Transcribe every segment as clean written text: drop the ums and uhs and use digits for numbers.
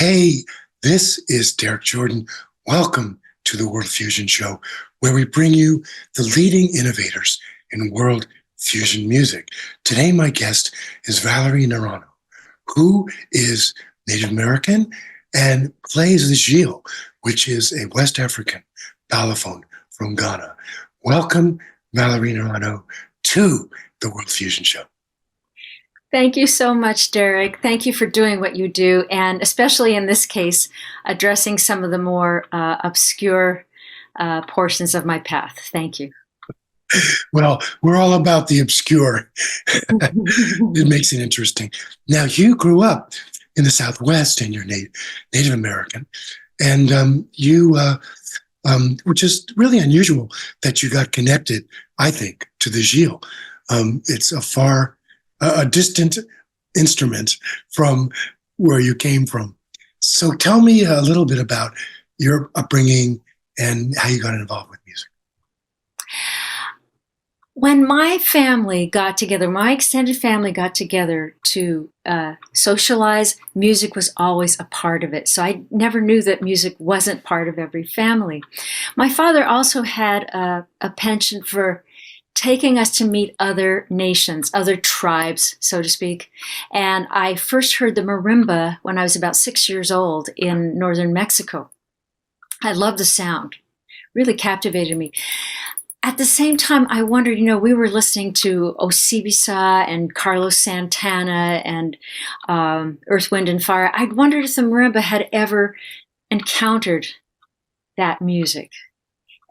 Hey, this is Derek Jordan. Welcome to the World Fusion Show, where we bring you the leading innovators in world fusion music. Today, my guest is Valerie Naranjo, who is Native American and plays the gyil, which is a West African balafon from Ghana. Welcome, Valerie Naranjo, to the World Fusion Show. Thank you so much, Derek. Thank you for doing what you do, and especially in this case, addressing some of the more obscure portions of my path. Thank you. Well, we're all about the obscure. It makes it interesting. Now, you grew up in the Southwest and you're Native American, and which is really unusual that you got connected, I think, to the gyil. It's a distant instrument from where you came from. So tell me a little bit about your upbringing and how you got involved with music. When my family got together, my extended family got together to socialize, music was always a part of it. So I never knew that music wasn't part of every family. My father also had a penchant for taking us to meet other nations, other tribes, so to speak. And I first heard the marimba when I was about 6 years old in northern Mexico. I loved the sound, really captivated me. At the same time, I wondered, we were listening to Osibisa and Carlos Santana and Earth, Wind, and Fire. I'd wondered if the marimba had ever encountered that music.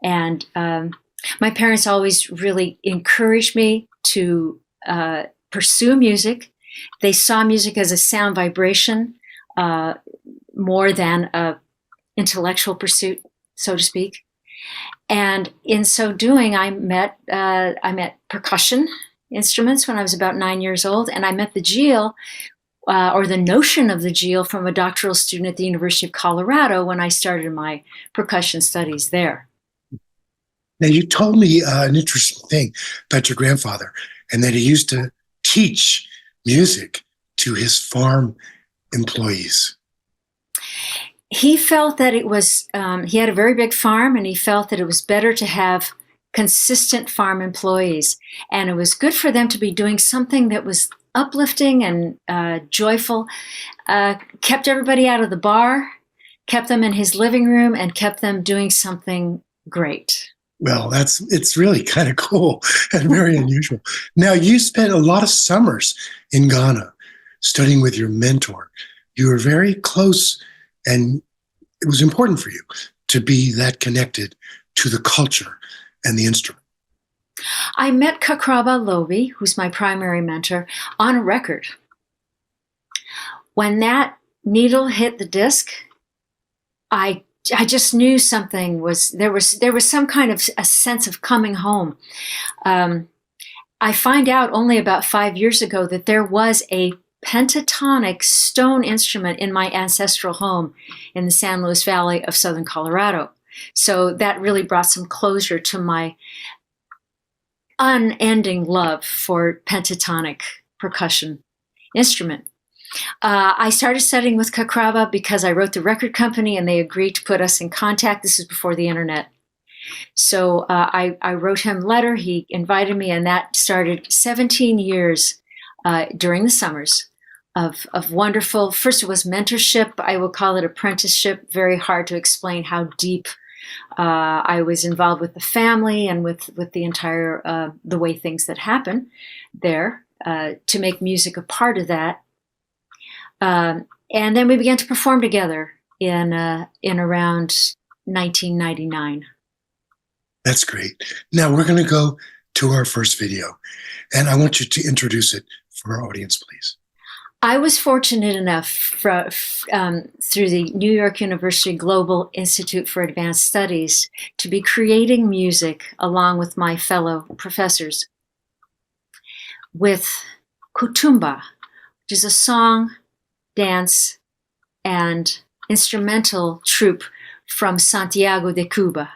And my parents always really encouraged me to pursue music. They saw music as a sound vibration more than an intellectual pursuit, so to speak. And in so doing, I met percussion instruments when I was about 9 years old, and I met the gyil, or the notion of the gyil, from a doctoral student at the University of Colorado when I started my percussion studies there. Now, you told me an interesting thing about your grandfather, and that he used to teach music to his farm employees. He felt that it was, he had a very big farm, and he felt that it was better to have consistent farm employees. And it was good for them to be doing something that was uplifting and joyful, kept everybody out of the bar, kept them in his living room, and kept them doing something great. Well, it's really kind of cool and very unusual. Now, you spent a lot of summers in Ghana studying with your mentor. You were very close, and it was important for you to be that connected to the culture and the instrument. I met Kakraba Lobi, who's my primary mentor, on a record. When that needle hit the disc, I just knew something there was some kind of a sense of coming home. I find out only about 5 years ago that there was a pentatonic stone instrument in my ancestral home in the San Luis Valley of southern Colorado. So that really brought some closure to my unending love for pentatonic percussion instrument. I started studying with Kakraba because I wrote the record company and they agreed to put us in contact. This is before the internet. So I wrote him a letter, he invited me, and that started 17 years during the summers of wonderful, first it was mentorship, I will call it apprenticeship, very hard to explain how deep I was involved with the family and with the entire, the way things that happen there, to make music a part of that. And then we began to perform together in around 1999. That's great. Now we're going to go to our first video, and I want you to introduce it for our audience, please. I was fortunate enough through the New York University Global Institute for Advanced Studies to be creating music along with my fellow professors with Kutumba, which is a song, dance, and instrumental troupe from Santiago de Cuba.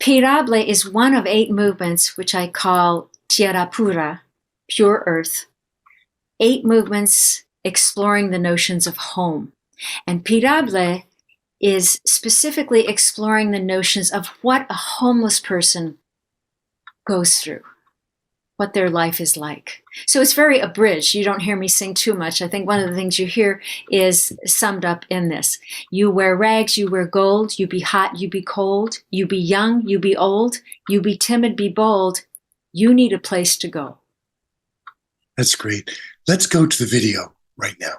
Pirable is one of 8 movements which I call Tierra Pura, pure earth. 8 movements exploring the notions of home. And Pirable is specifically exploring the notions of what a homeless person goes through, what their life is like. So it's very abridged. You don't hear me sing too much. I think one of the things you hear is summed up in this. You wear rags, you wear gold, you be hot, you be cold, you be young, you be old, you be timid, be bold, you need a place to go. That's great. Let's go to the video right now.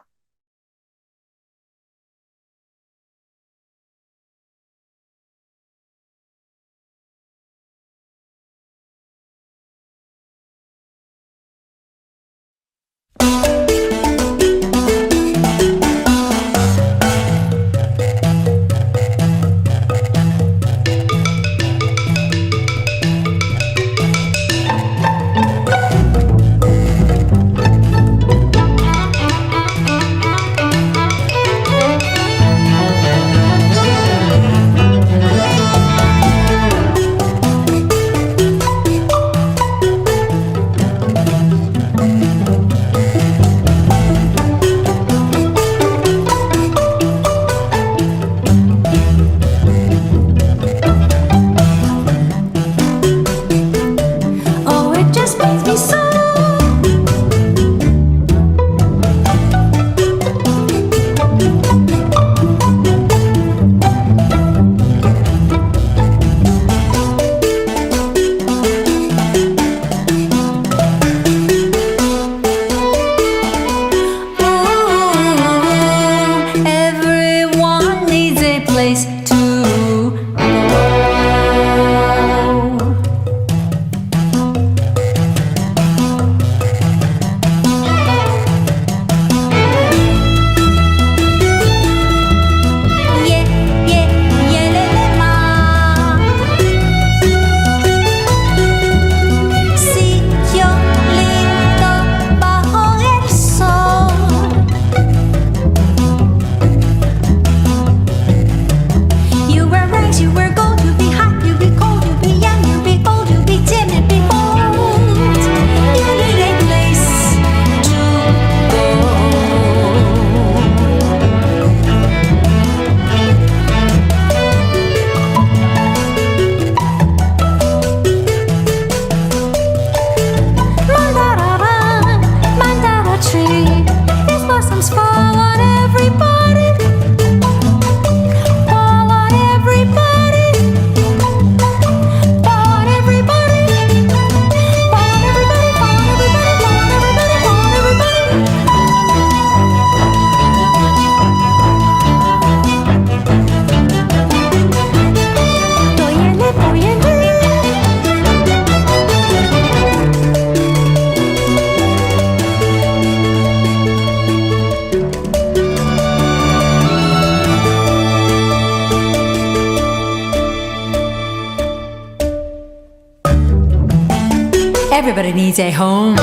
Everybody needs a home.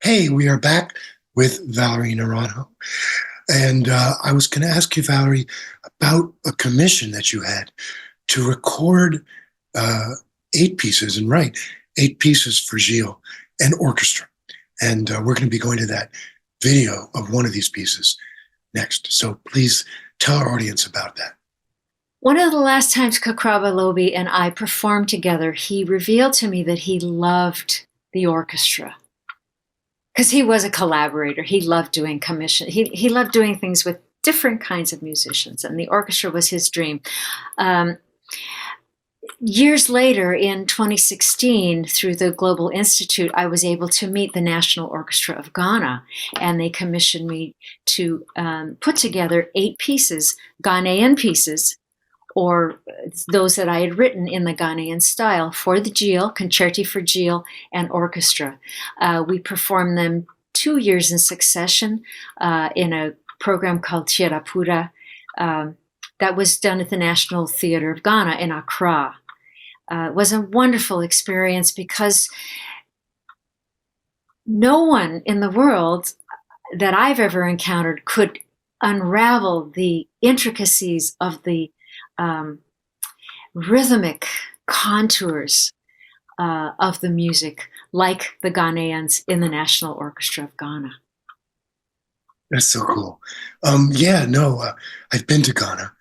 Hey, we are back with Valerie Naranjo. And I was going to ask you, Valerie, about a commission that you had to record 8 pieces and write 8 pieces for gyil and orchestra. And we're going to be going to that video of one of these pieces next. So please tell our audience about that. One of the last times Kakraba Lobi and I performed together, he revealed to me that he loved the orchestra. Because he was a collaborator. He loved doing commission. He loved doing things with different kinds of musicians, and the orchestra was his dream. Years later, in 2016, through the Global Institute, I was able to meet the National Orchestra of Ghana, and they commissioned me to put together 8 pieces, Ghanaian pieces, or those that I had written in the Ghanaian style for the gyil, Concerti for Gyil, and orchestra. We performed them 2 years in succession in a program called Tirapura that was done at the National Theatre of Ghana in Accra. It was a wonderful experience because no one in the world that I've ever encountered could unravel the intricacies of the rhythmic contours of the music like the Ghanaians in the National Orchestra of Ghana. That's so cool. Yeah, no, I've been to Ghana,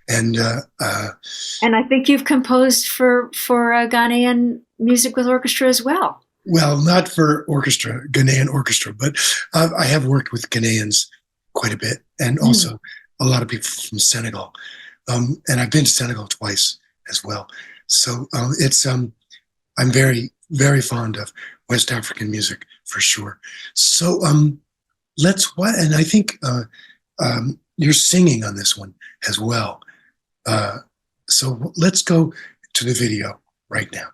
and And I think you've composed for Ghanaian music with orchestra as well. well, not for orchestra, Ghanaian orchestra, but I have worked with Ghanaians quite a bit, and also a lot of people from Senegal. And I've been to Senegal twice as well. So I'm very, very fond of West African music for sure. So and I think you're singing on this one as well. So let's go to the video right now.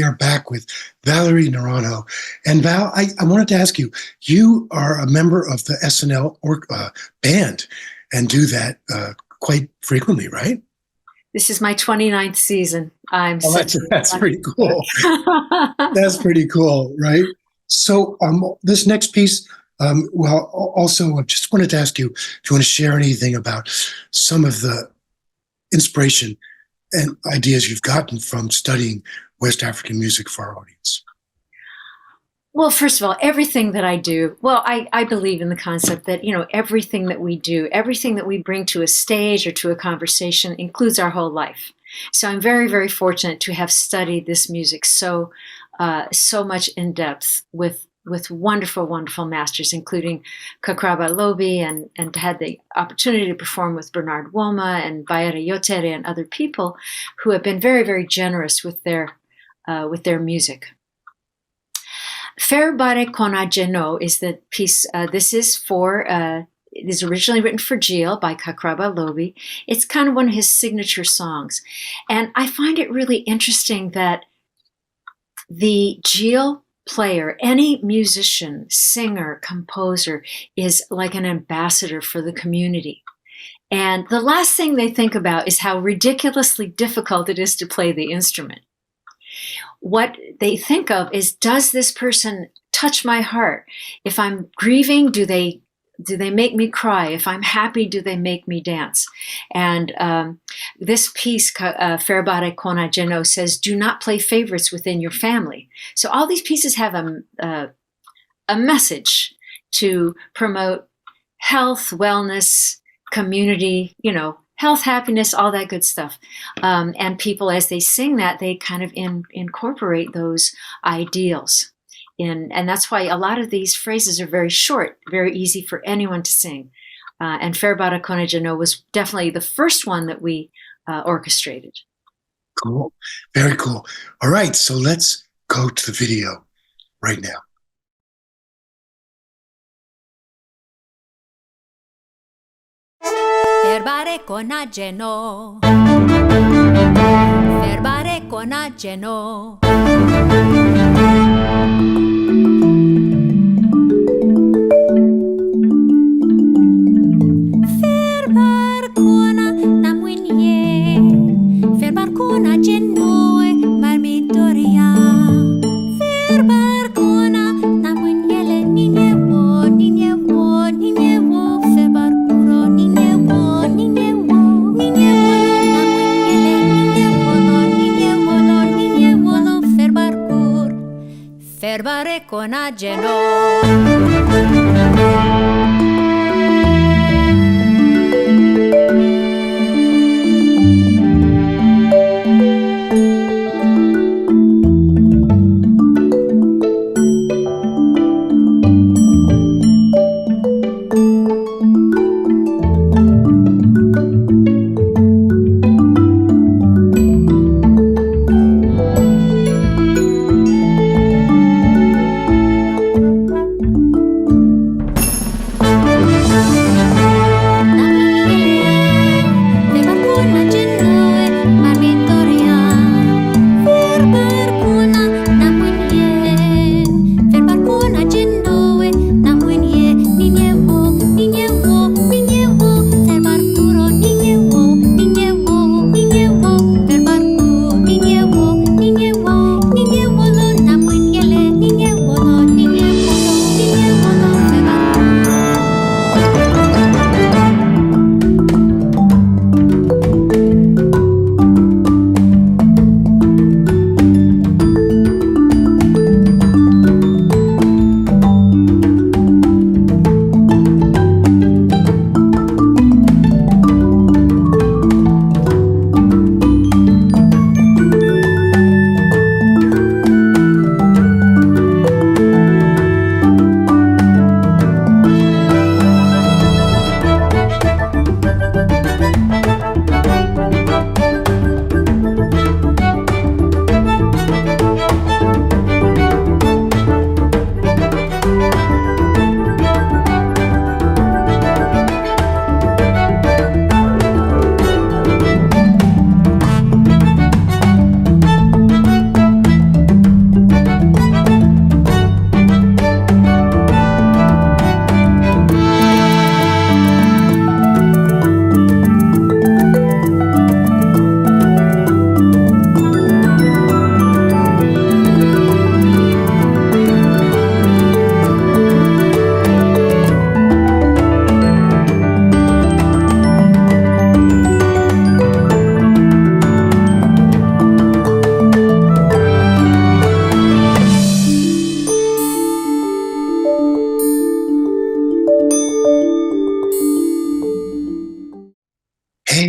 are back with Valerie Naranjo. And Val, I wanted to ask you, you are a member of the SNL Band and do that quite frequently, right? This is my 29th season. That's pretty cool. That's pretty cool, right? So this next piece, also I just wanted to ask you if you want to share anything about some of the inspiration and ideas you've gotten from studying West African music for our audience. Well, first of all, everything that I do, well, I believe in the concept that, everything that we do, everything that we bring to a stage or to a conversation includes our whole life. So I'm very, very fortunate to have studied this music so much in depth with wonderful, wonderful masters, including Kakraba Lobi, and had the opportunity to perform with Bernard Woma and Bayara Yotere and other people who have been very, very generous with their music. Ferbare Kona Jeno is the piece. This is it is originally written for gyil by Kakraba Lobi. It's kind of one of his signature songs. And I find it really interesting that the gyil player, any musician, singer, composer, is like an ambassador for the community. And the last thing they think about is how ridiculously difficult it is to play the instrument. What they think of is, does this person touch my heart? If I'm grieving, do they make me cry? If I'm happy, do they make me dance? And this piece, Ferbare Kona Jeno, says, do not play favorites within your family. So all these pieces have a message to promote health, wellness, community, health, happiness, all that good stuff. And people, as they sing that, they kind of incorporate those ideals. And that's why a lot of these phrases are very short, very easy for anyone to sing. And Ferbare Kona Jeno was definitely the first one that we orchestrated. Cool. Very cool. All right, so let's go to the video right now. Ferbare Kona Jeno. Ferbare Kona Jeno. Ferbar Kona Namwinye. Ferbar Kona Jeno Marmitoria. Ferbar Kona Namwinyele Ninyewo Ninyewo Ninyewo Ferbar Kuro Ninyewo Ninyewo Ninyewo Namwinyele Ninyewo Ferbar Kur Ferbare Kona Jeno.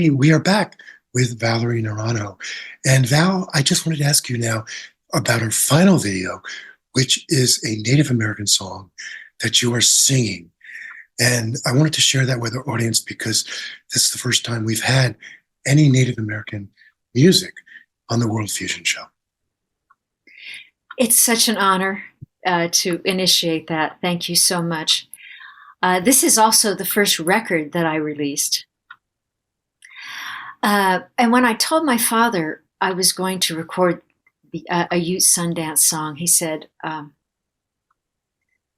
Okay, we are back with Valerie Naranjo. And Val, I just wanted to ask you now about her final video, which is a Native American song that you are singing. And I wanted to share that with our audience because this is the first time we've had any Native American music on the World Fusion Show. It's such an honor to initiate that. Thank you so much. This is also the first record that I released. And when I told my father I was going to record a Ute Sundance song, he said,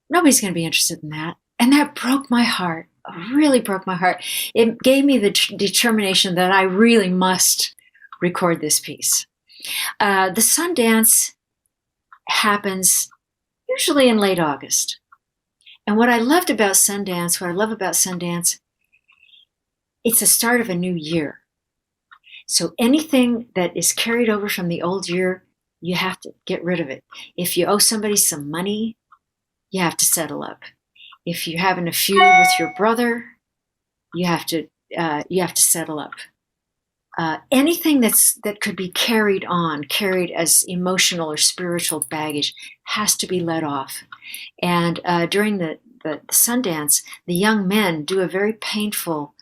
nobody's going to be interested in that. And that broke my heart, really broke my heart. It gave me the determination that I really must record this piece. The Sundance happens usually in late August. And what I love about Sundance, it's the start of a new year. So anything that is carried over from the old year, you have to get rid of it. If you owe somebody some money, you have to settle up. If you're having a feud with your brother, you have to settle up. Anything that could be carried as emotional or spiritual baggage has to be let off. And during the Sundance, the young men do a very painful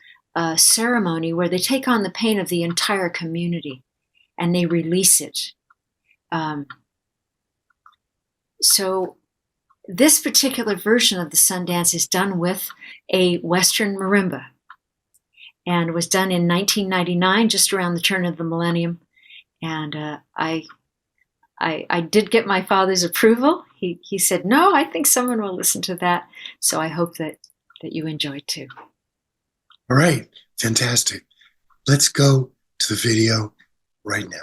ceremony where they take on the pain of the entire community and they release it. So this particular version of the Sundance is done with a Western marimba and was done in 1999, just around the turn of the millennium. And I did get my father's approval. He said, no, I think someone will listen to that. So I hope that you enjoy it too. All right, fantastic. Let's go to the video right now.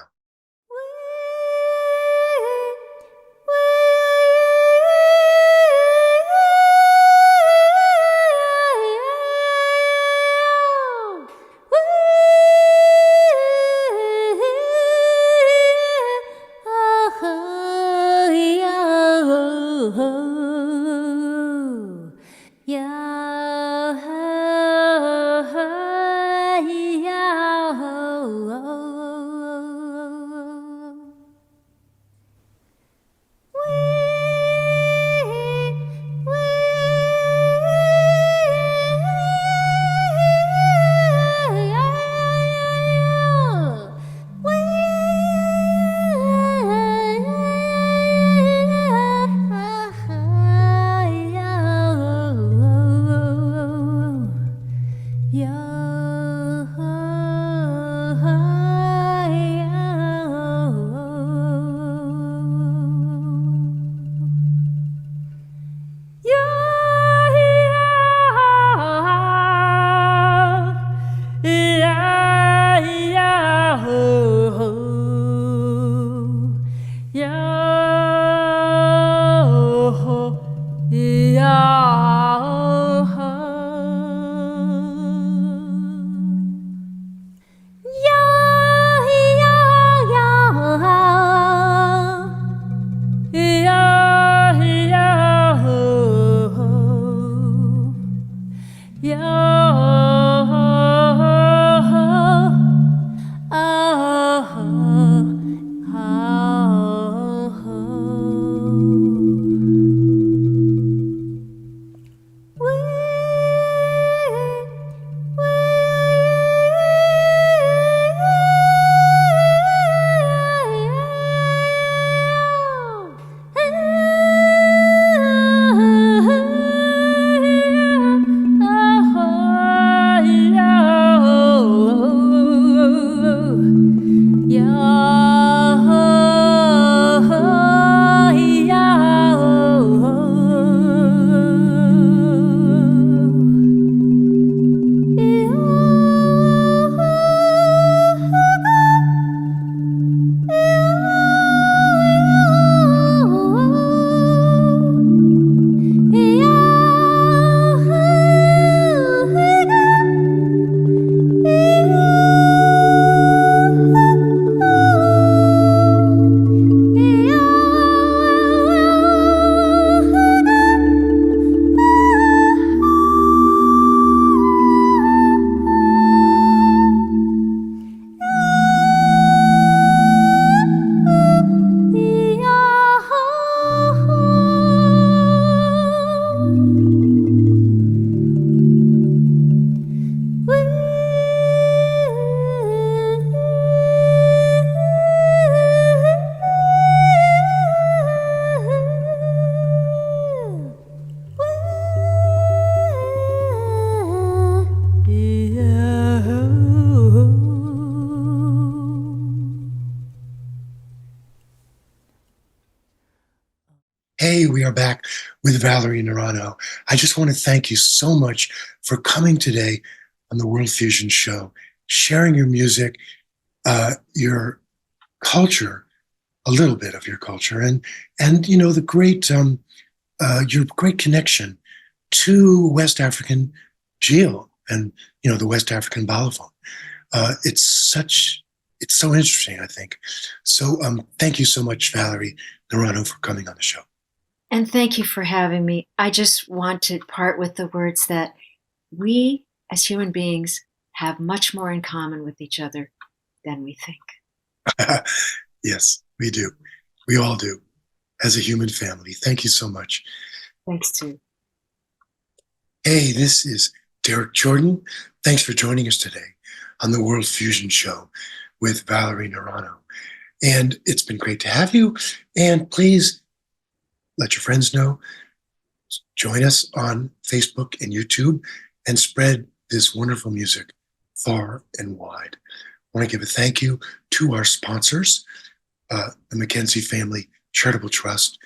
are back with Valerie Naranjo. I just want to thank you so much for coming today on the World Fusion Show, sharing your music, your culture, a little bit of your culture, and you know the great your great connection to West African gyil and you know the West African balafon. It's so interesting, I think. So thank you so much, Valerie Naranjo, for coming on the show. And thank you for having me. I just want to part with the words that we as human beings have much more in common with each other than we think. Yes, we do. We all do as a human family. Thank you so much. Thanks too. Hey, this is Derek Jordan. Thanks for joining us today on the World Fusion Show with Valerie Naranjo. And it's been great to have you. And please let your friends know. Join us on Facebook and YouTube and spread this wonderful music far and wide. I want to give a thank you to our sponsors, the McKenzie Family Charitable Trust,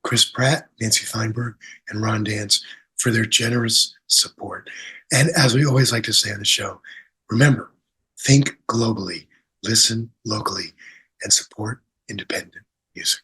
Chris Pratt, Nancy Feinberg, and Ron Dance for their generous support. And as we always like to say on the show, remember, think globally, listen locally, and support independent music.